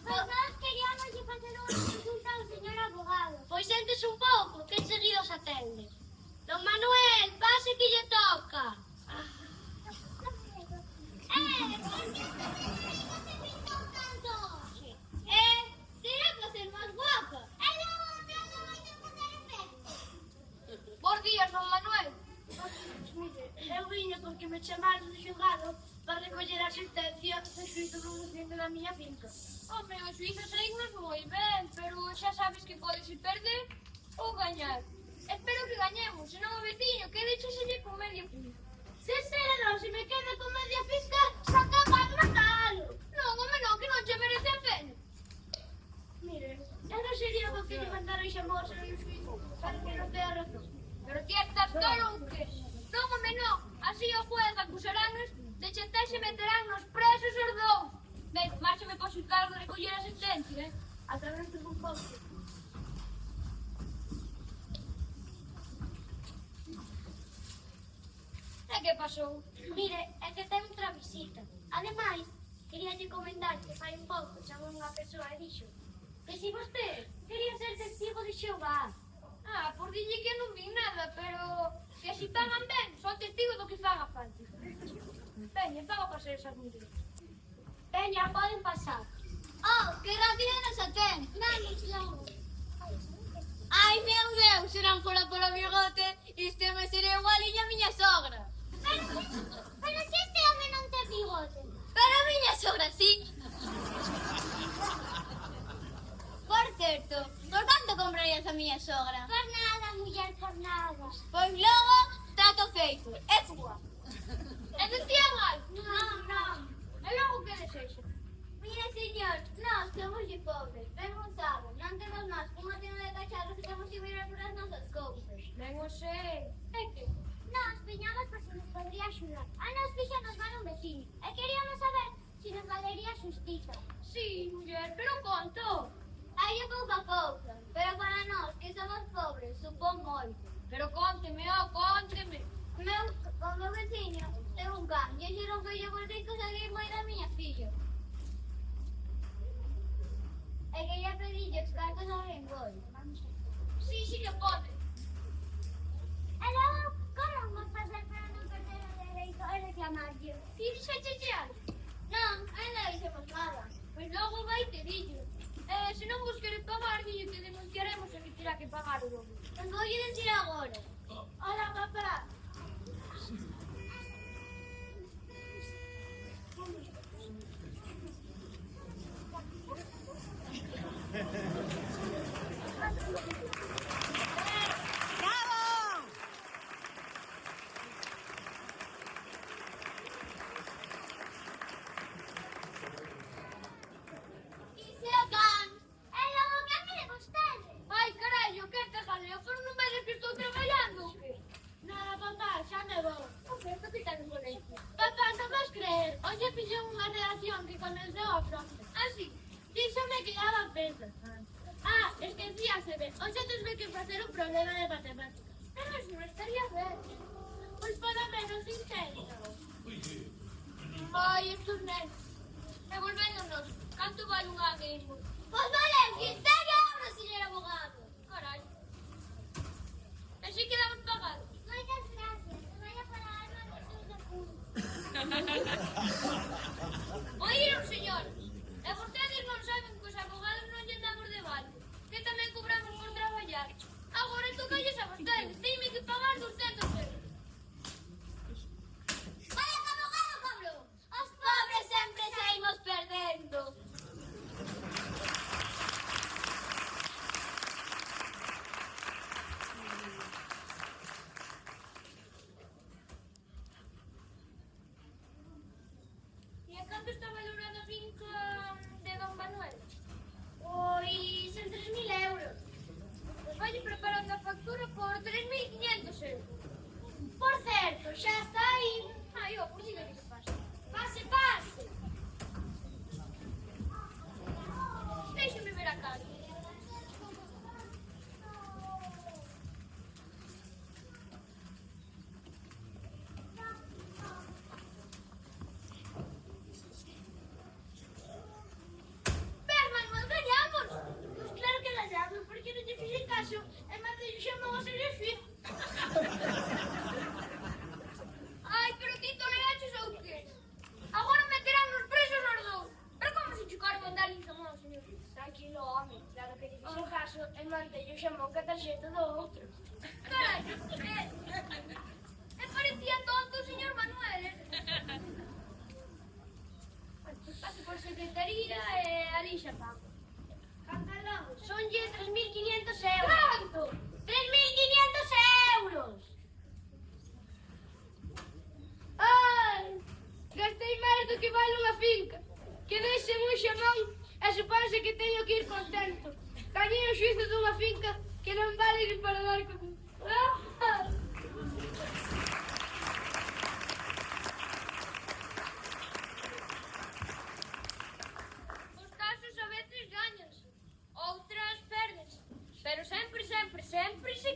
Pois nós queríamos facer unha consulta ao señor abogado. Pois sentes un pouco, que enseguida os atende. Don Manuel, pase que lle toca. Por que se pintou tanto hoxe? Será para ser máis guapa. E logo outra non vai a facer efecto. Bos días, don Manuel. Mire, eu viño porque me chamaron de xulgado para recoller a sentencia do xuízo do lucente da miña finca. Home, o xuízo saímos moi ben, pero xa sabes que podes ir perder ou gañar. Espero que gañemos, senón o veciño quede choselle con media finca. Se será non, se me queda con media finca, saca para matalo. Non, home, non, que non che merece a pena. Mire, non sería bo que lle mandaron xamosa no xuízo, para que non tea razón. Pero ti estás tolo ou que? Non, home, non, así o juez acusaranos de chantaxe e meterán nos presos os dous. Ben, márchame para xulgar de recoller a sentencia, ata dentro dun pouco. E que pasou? Mire, é que ten outra visita. Ademais, queríalle comentar que fai un pouco chamou unha persoa e dixo que si vostede quería ser testigo de Xehová. Por dille que non vi nada, pero que si pagan ben, son testigo do que faga falta. Veña, faga pasar esas medidas. Veña, poden pasar. Oh, que rápido nos atén. Vamos logo. Ai, meu Deus, se non fora polo bigote, isto me sería igualiña a miña sogra. Pero se este home non ten bigote. Pero a miña sogra, sí. Por certo, por canto comprarías a miña sogra? Por nada, muller, por nada. Pois logo, trato feito. É túa. E decían algo? Non. E logo que desexa? Mire, señor, nós somos de pobres, ben o saben, non temos nós unha tienda de cacharros que temos que mirar por as nosas cousas. Ben o sei. É que? Nós viñamos por se nos podría axudar. A nos fixa nos van un veciño e queríamos saber se nos valería a xustiza. Sí, muller, pero conto. Hai de pouco a pouco, pero para nós que somos pobres supón moito. Pero conteme, conteme. O meu veciño ten un can e lle non foi por ter que conseguir moi da miña filla. E que lle pedille os cartos ao rengol. Sí que pode. E logo, como vamos facer para non perder o dereito a reclamarlle? Fíxache xa. Non, ainda dixemos nada. Pois logo vai te dillo. Se non vos quere pagar, dillo que denunciaremos e que terá que pagar o doble. Non vou lle decir agora. Hola, papá. Ai, carallo, que este jaleo? Pero non vedes que estou traballando? Nada, papá, xa me vou. O certo que ten un colegio. Papá, non vas creer. Hoxe fixen unha redacción que comenzou a pronto. Así, díxome que daba pesas. Esquecíaseme. Hoxe tens que facer un problema de matemáticas. Pero eso non estaría ben. Pois para menos intento. Ai, estos nenos. Devolvéndonos. Canto vale unha Game Boy? Pois vale 15 euros, señor abogado. Carai. E si quedamos pagados. Moitas gracias. Se vaya para a alma de seus de punto. Oíron, señores. E vostedes non saben que os abogados non lle damos de vale. Que tamén cobramos por traballar. Agora tocalles a vostedes. Dime que pagar 200 euros. Vaya que abogado cobrou. Os pobres sempre saímos perdendo. E a canto está valorada a finca de don Manuel? Pois en 3000 euros. Pois vai preparando a factura por 3.500 euros. Por certo, xa está aí. Ai, por diga que se pasa. Pase, pase. Déxeme ver a cara. que lle fixen caso e mantelle o xamón ca tarxeta do outro. Carai, parecía tonto o señor Manuel. Paso por secretaría e ali xa pago. Cantalón, sonlle 3.500 euros. Canto? 3.500 euros! Ai, gastei máis do que vale unha finca. Que deixen un xamón e suponse que teño que ir contento. Gañei o xuizo dunha finca que non vale ni para dar con... Os casos a veces gañas, outras perdes. Pero sempre, sempre, sempre se